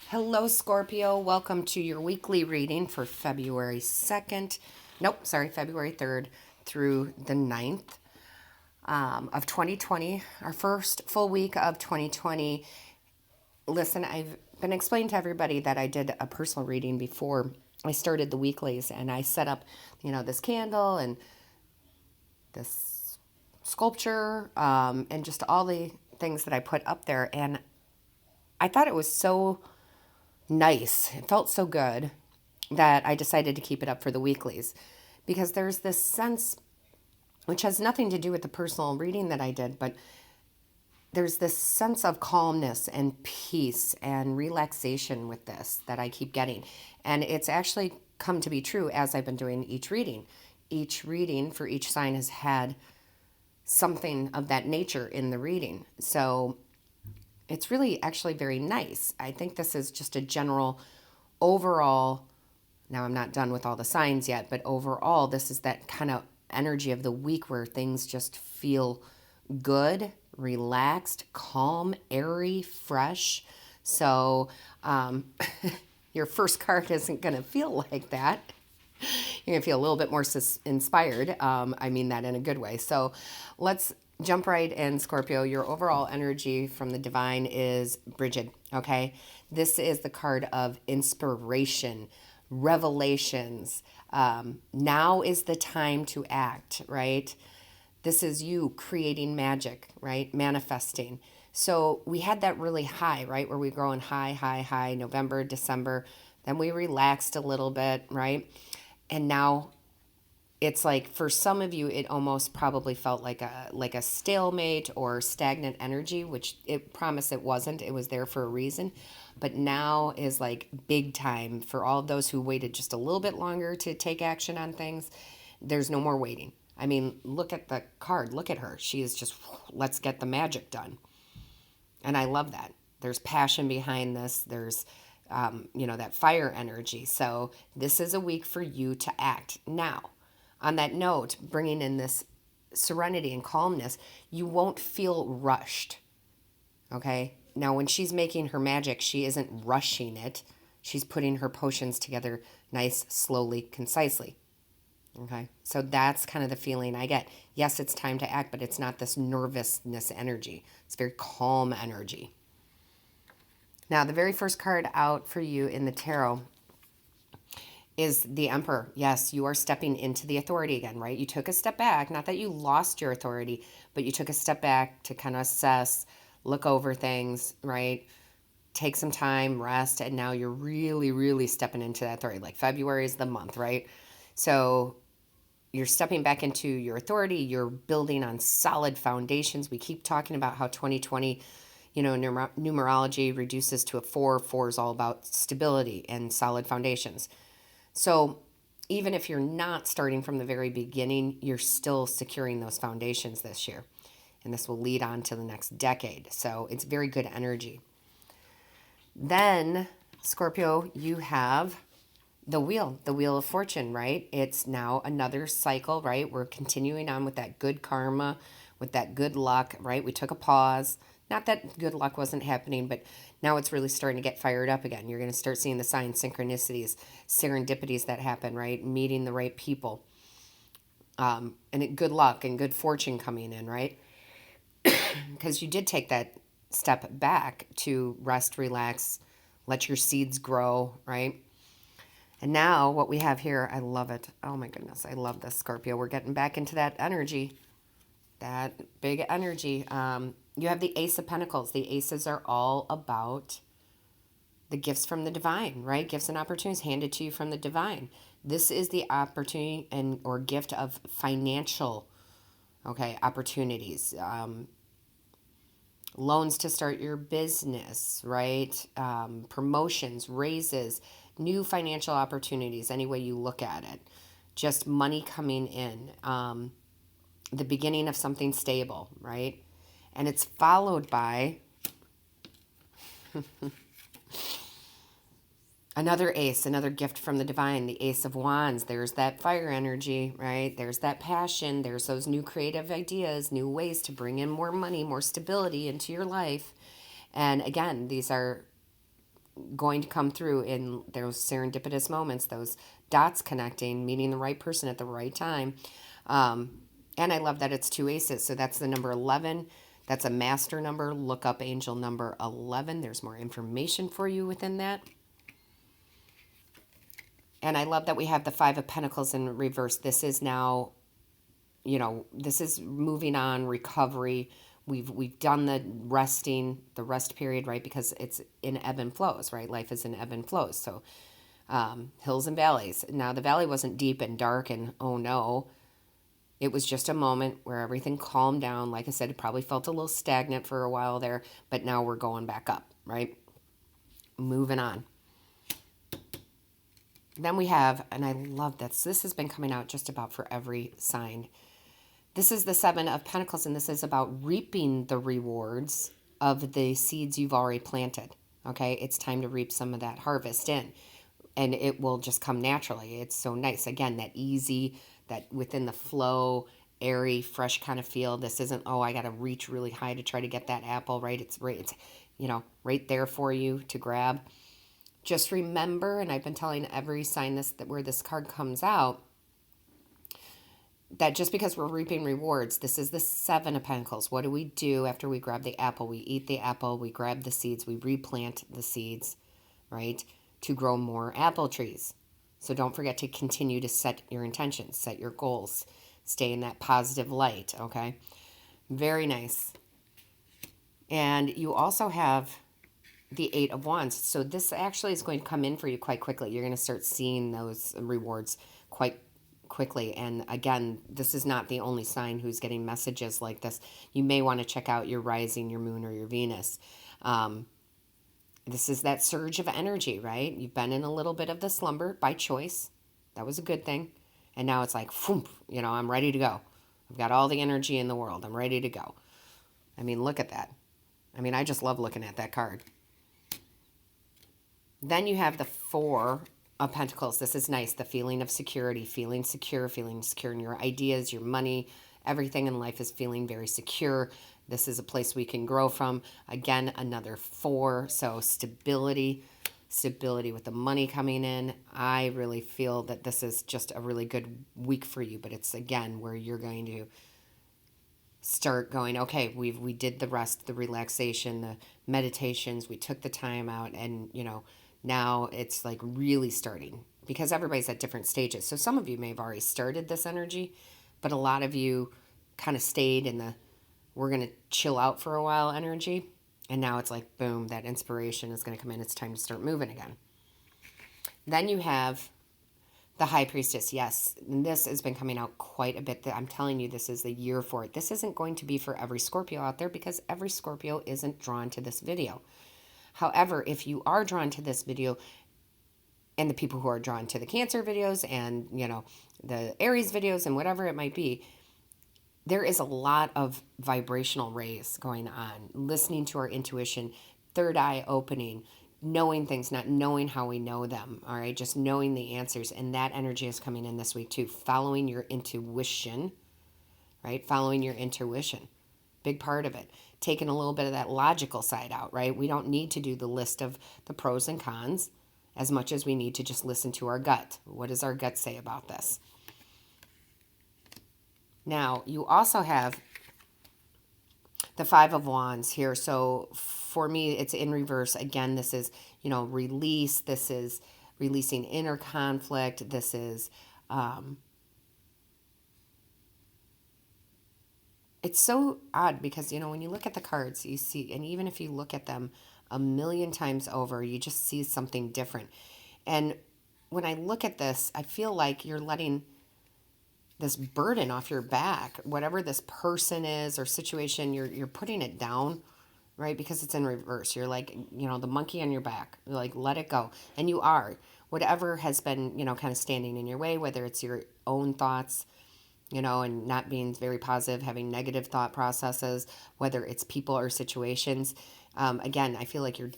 Hello, Scorpio. Welcome to your weekly reading for February 2nd. Nope, sorry, February 3rd through the 9th of 2020, our first full week of 2020. Listen, I've been explaining to everybody that I did a personal reading before I started the weeklies, and I set up, this candle and this sculpture and just all the things that I put up there. And I thought it was so nice. It felt so good that I decided to keep it up for the weeklies because there's this sense, which has nothing to do with the personal reading that I did, but there's this sense of calmness and peace and relaxation with this that I keep getting. And it's actually come to be true as I've been doing each reading. Each reading for each sign has had something of that nature in the reading. So it's really actually very nice. I think this is just a general overall. Now, I'm not done with all the signs yet, but overall, this is that kind of energy of the week where things just feel good, relaxed, calm, airy, fresh. So, your first card isn't going to feel like that. You're going to feel a little bit more inspired. I mean that in a good way. So, let's jump right in, Scorpio. Your overall energy from the divine is Bridget, okay? This is the card of inspiration, revelations. Now is the time to act, right? This is you creating magic, right? Manifesting. So we had that really high, right? Where we were going high, high, high, November, December. Then we relaxed a little bit, right? And now it's like for some of you it almost probably felt like a stalemate or stagnant energy, which it promise it wasn't. It was there for a reason. But now is like big time for all of those who waited just a little bit longer to take action on things. There's no more waiting. I mean, look at the card. Look at her. She is just, let's get the magic done. And I love that. There's passion behind this. There's that fire energy. So this is a week for you to act now. On that note, bringing in this serenity and calmness, you won't feel rushed. Okay? Now, when she's making her magic, she isn't rushing it. She's putting her potions together nice, slowly, concisely. Okay? So that's kind of the feeling I get. Yes, it's time to act, but it's not this nervousness energy. It's very calm energy. Now, the very first card out for you in the tarot is the Emperor. Yes, you are stepping into the authority again, right? You took a step back. Not that you lost your authority, but you took a step back to kind of assess, look over things, right? Take some time, rest, and now you're really, really stepping into that authority. Like February is the month, right? So you're stepping back into your authority. You're building on solid foundations. We keep talking about how 2020, numerology reduces to a 4. 4 is all about stability and solid foundations. So even if you're not starting from the very beginning, you're still securing those foundations this year. And this will lead on to the next decade. So it's very good energy. Then, Scorpio, you have the wheel of fortune, right? It's now another cycle, right? We're continuing on with that good karma, with that good luck, right? We took a pause. Not that good luck wasn't happening, but now it's really starting to get fired up again. You're going to start seeing the signs, synchronicities, serendipities that happen, right? Meeting the right people. And good luck and good fortune coming in, right? Because you did take that step back to rest, relax, let your seeds grow, right? And now what we have here, I love it. Oh my goodness, I love this, Scorpio. We're getting back into that energy, that big energy. You have the Ace of Pentacles. The aces are all about the gifts from the divine, right? Gifts and opportunities handed to you from the divine. This is the opportunity or gift of financial, opportunities. Loans to start your business, right? Promotions, raises, new financial opportunities, any way you look at it. Just money coming in. The beginning of something stable, right? And it's followed by another ace, another gift from the divine, the Ace of Wands. There's that fire energy, right? There's that passion. There's those new creative ideas, new ways to bring in more money, more stability into your life. And again, these are going to come through in those serendipitous moments, those dots connecting, meeting the right person at the right time. And I love that it's two aces. So that's the number 11. That's a master number. Look up angel number 11. There's more information for you within that. And I love that we have the Five of Pentacles in reverse. This is now, this is moving on, recovery. We've done the rest period, right? Because it's in ebb and flows, right? Life is in ebb and flows. So hills and valleys. Now the valley wasn't deep and dark and oh no. It was just a moment where everything calmed down. Like I said, it probably felt a little stagnant for a while there, but now we're going back up, right? Moving on. Then we have, and I love this. This has been coming out just about for every sign. This is the Seven of Pentacles, and this is about reaping the rewards of the seeds you've already planted. Okay, it's time to reap some of that harvest in, and it will just come naturally. It's so nice. Again, that easy, that within the flow, airy, fresh kind of feel. This isn't, oh, I got to reach really high to try to get that apple, right? It's right there for you to grab. Just remember, and I've been telling every sign that where this card comes out, that just because we're reaping rewards, this is the Seven of Pentacles. What do we do after we grab the apple? We eat the apple, we grab the seeds, we replant the seeds, right, to grow more apple trees. So don't forget to continue to set your intentions, set your goals, stay in that positive light, okay? Very nice. And you also have the Eight of Wands. So this actually is going to come in for you quite quickly. You're going to start seeing those rewards quite quickly. And again, this is not the only sign who's getting messages like this. You may want to check out your rising, your moon, or your Venus. This is that surge of energy, right? You've been in a little bit of the slumber by choice. That was a good thing. And now it's like, I'm ready to go. I've got all the energy in the world. I'm ready to go. I mean, look at that. I mean, I just love looking at that card. Then you have the Four of Pentacles. This is nice. The feeling of security, feeling secure in your ideas, your money, everything in life is feeling very secure. This is a place we can grow from. Again, another 4. So stability with the money coming in. I really feel that this is just a really good week for you, but it's again where you're going to start going, okay, we did the rest, the relaxation, the meditations, we took the time out, and now it's like really starting, because everybody's at different stages. So some of you may have already started this energy, but a lot of you kind of stayed in the we're going to chill out for a while energy. And now it's like, boom, that inspiration is going to come in. It's time to start moving again. Then you have the High Priestess. Yes, this has been coming out quite a bit. I'm telling you, this is the year for it. This isn't going to be for every Scorpio out there, because every Scorpio isn't drawn to this video. However, if you are drawn to this video, and the people who are drawn to the Cancer videos and, the Aries videos and whatever it might be, there is a lot of vibrational rays going on, listening to our intuition, third eye opening, knowing things, not knowing how we know them, all right, just knowing the answers. And that energy is coming in this week too, following your intuition, right? Following your intuition, big part of it. Taking a little bit of that logical side out, right? We don't need to do the list of the pros and cons as much as we need to just listen to our gut. What does our gut say about this? Now, you also have the Five of Wands here. So for me, it's in reverse. Again, this is, release. This is releasing inner conflict. This is, it's so odd because, when you look at the cards, you see, and even if you look at them a million times over, you just see something different. And when I look at this, I feel like you're letting this burden off your back, whatever this person is or situation, you're putting it down, right? Because it's in reverse. You're like, the monkey on your back. You're like, let it go. And you are. Whatever has been, kind of standing in your way, whether it's your own thoughts, and not being very positive, having negative thought processes, whether it's people or situations. Again, I feel like you're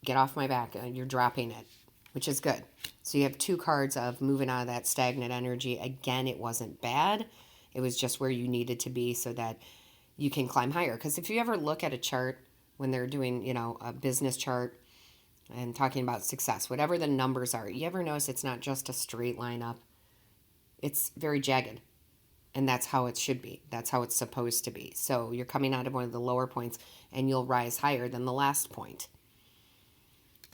get off my back. You're dropping it, which is good. So you have 2 cards of moving out of that stagnant energy. Again, it wasn't bad. It was just where you needed to be so that you can climb higher. Because if you ever look at a chart when they're doing, a business chart, and talking about success, whatever the numbers are, you ever notice it's not just a straight line up? It's very jagged. And that's how it should be. That's how it's supposed to be. So you're coming out of one of the lower points and you'll rise higher than the last point.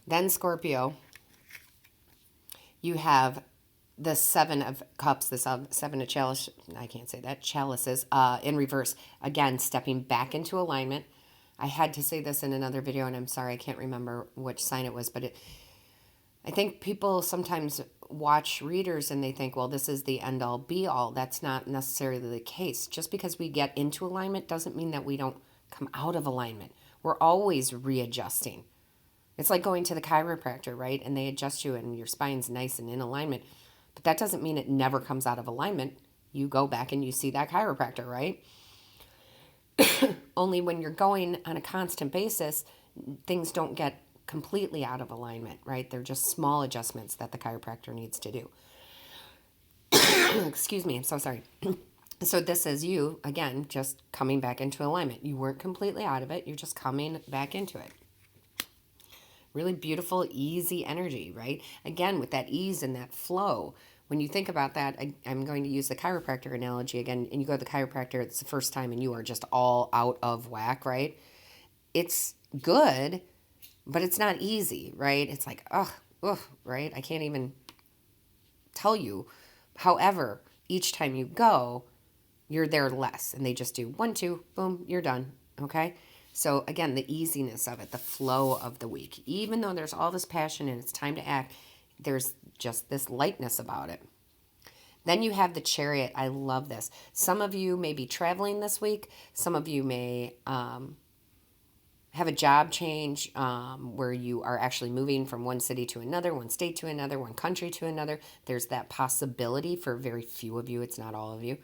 Then Scorpio, you have the Seven of Cups, the Seven of Chalices, I can't say that, chalices, in reverse. Again, stepping back into alignment. I had to say this in another video, and I'm sorry, I can't remember which sign it was, but I think people sometimes watch readers and they think, well, this is the end all be all. That's not necessarily the case. Just because we get into alignment doesn't mean that we don't come out of alignment. We're always readjusting. It's like going to the chiropractor, right? And they adjust you and your spine's nice and in alignment. But that doesn't mean it never comes out of alignment. You go back and you see that chiropractor, right? Only when you're going on a constant basis, things don't get completely out of alignment, right? They're just small adjustments that the chiropractor needs to do. Excuse me, I'm so sorry. So this is you, again, just coming back into alignment. You weren't completely out of it. You're just coming back into it. Really beautiful, easy energy, right? Again, with that ease and that flow. When you think about that, I'm going to use the chiropractor analogy again, and you go to the chiropractor, it's the first time, and you are just all out of whack, right? It's good, but it's not easy, right? It's like, ugh, right? I can't even tell you. However, each time you go, you're there less, and they just do 1, 2, boom, you're done, okay? So again, the easiness of it, the flow of the week, even though there's all this passion and it's time to act, there's just this lightness about it. Then you have the Chariot. I love this. Some of you may be traveling this week. Some of you may have a job change where you are actually moving from one city to another, one state to another, one country to another. There's that possibility for very few of you. It's not all of you.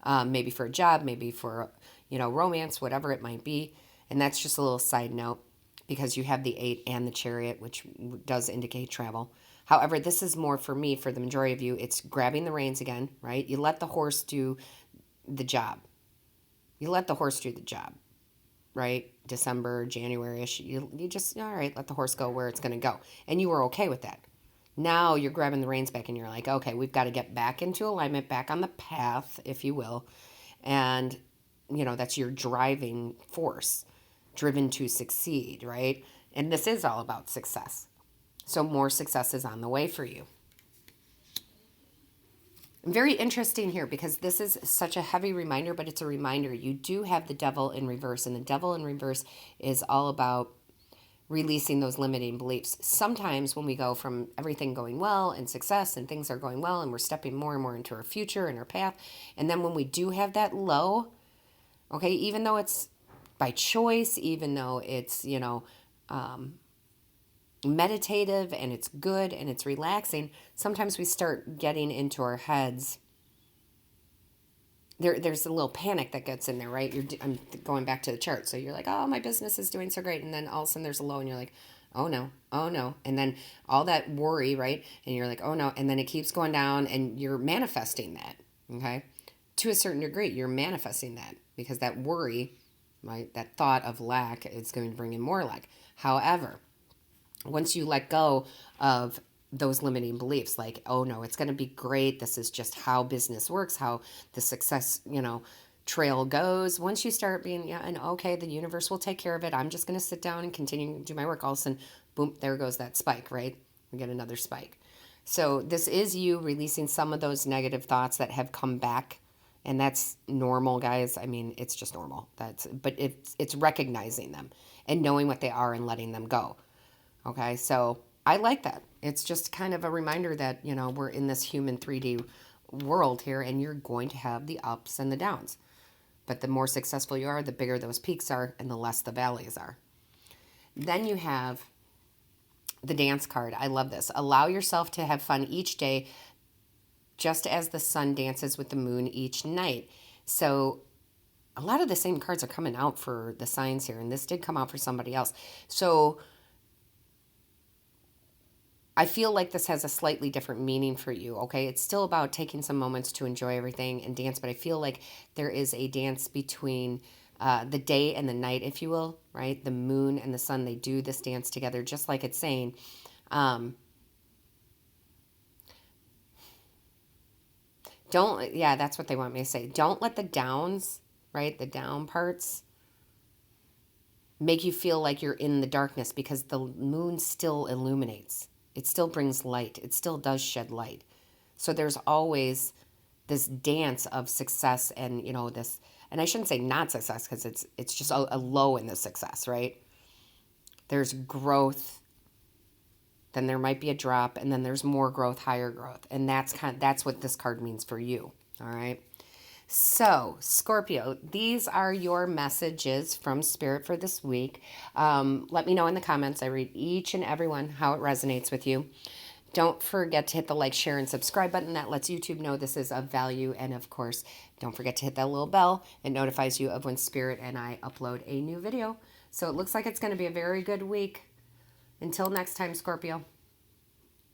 Maybe for a job, maybe for, romance, whatever it might be. And that's just a little side note because you have the 8 and the Chariot, which does indicate travel. However, this is more for me, for the majority of you, it's grabbing the reins again, right? You let the horse do the job. Right? December, January-ish, you just, all right, let the horse go where it's going to go. And you were okay with that. Now you're grabbing the reins back and you're like, okay, we've got to get back into alignment, back on the path, if you will. And, that's your driving force, driven to succeed, right? And this is all about success. So more success is on the way for you. Very interesting here because this is such a heavy reminder, but it's a reminder. You do have the Devil in reverse, and the Devil in reverse is all about releasing those limiting beliefs. Sometimes when we go from everything going well and success and things are going well and we're stepping more and more into our future and our path, and then when we do have that low, okay, even though it's by choice, even though it's, meditative and it's good and it's relaxing, sometimes we start getting into our heads. There's a little panic that gets in there, right? I'm going back to the chart. So you're like, oh, my business is doing so great. And then all of a sudden there's a low and you're like, oh no. And then all that worry, right? And you're like, oh no. And then it keeps going down and you're manifesting that, okay? To a certain degree, you're manifesting that because that worry, right, that thought of lack is going to bring in more lack. However, once you let go of those limiting beliefs, like, oh no, it's going to be great. This is just how business works, how the success, trail goes. Once you start being, and okay, the universe will take care of it. I'm just going to sit down and continue to do my work. All of a sudden, boom, there goes that spike, right? We get another spike. So this is you releasing some of those negative thoughts that have come back. And that's normal, guys. I mean, it's just normal. But it's recognizing them and knowing what they are and letting them go. Okay, so I like that. It's just kind of a reminder that, we're in this human 3D world here and you're going to have the ups and the downs. But the more successful you are, the bigger those peaks are and the less the valleys are. Then you have the dance card. I love this. Allow yourself to have fun each day just as the sun dances with the moon each night. So a lot of the same cards are coming out for the signs here, and this did come out for somebody else. So I feel like this has a slightly different meaning for you, okay? It's still about taking some moments to enjoy everything and dance, but I feel like there is a dance between the day and the night, if you will, right? The moon and the sun, they do this dance together, just like it's saying. Don't, yeah, that's what they want me to say. Don't let the downs, right? The down parts make you feel like you're in the darkness, because the moon still illuminates. It still brings light. It still does shed light. So there's always this dance of success and, this, and I shouldn't say not success, because it's just a low in the success, right? There's growth, then there might be a drop, and then there's more growth, higher growth. And that's what this card means for you. All right. So, Scorpio, these are your messages from Spirit for this week. Let me know in the comments. I read each and every one, how it resonates with you. Don't forget to hit the like, share, and subscribe button. That lets YouTube know this is of value. And of course, don't forget to hit that little bell. It notifies you of when Spirit and I upload a new video. So it looks like it's going to be a very good week. Until next time, Scorpio.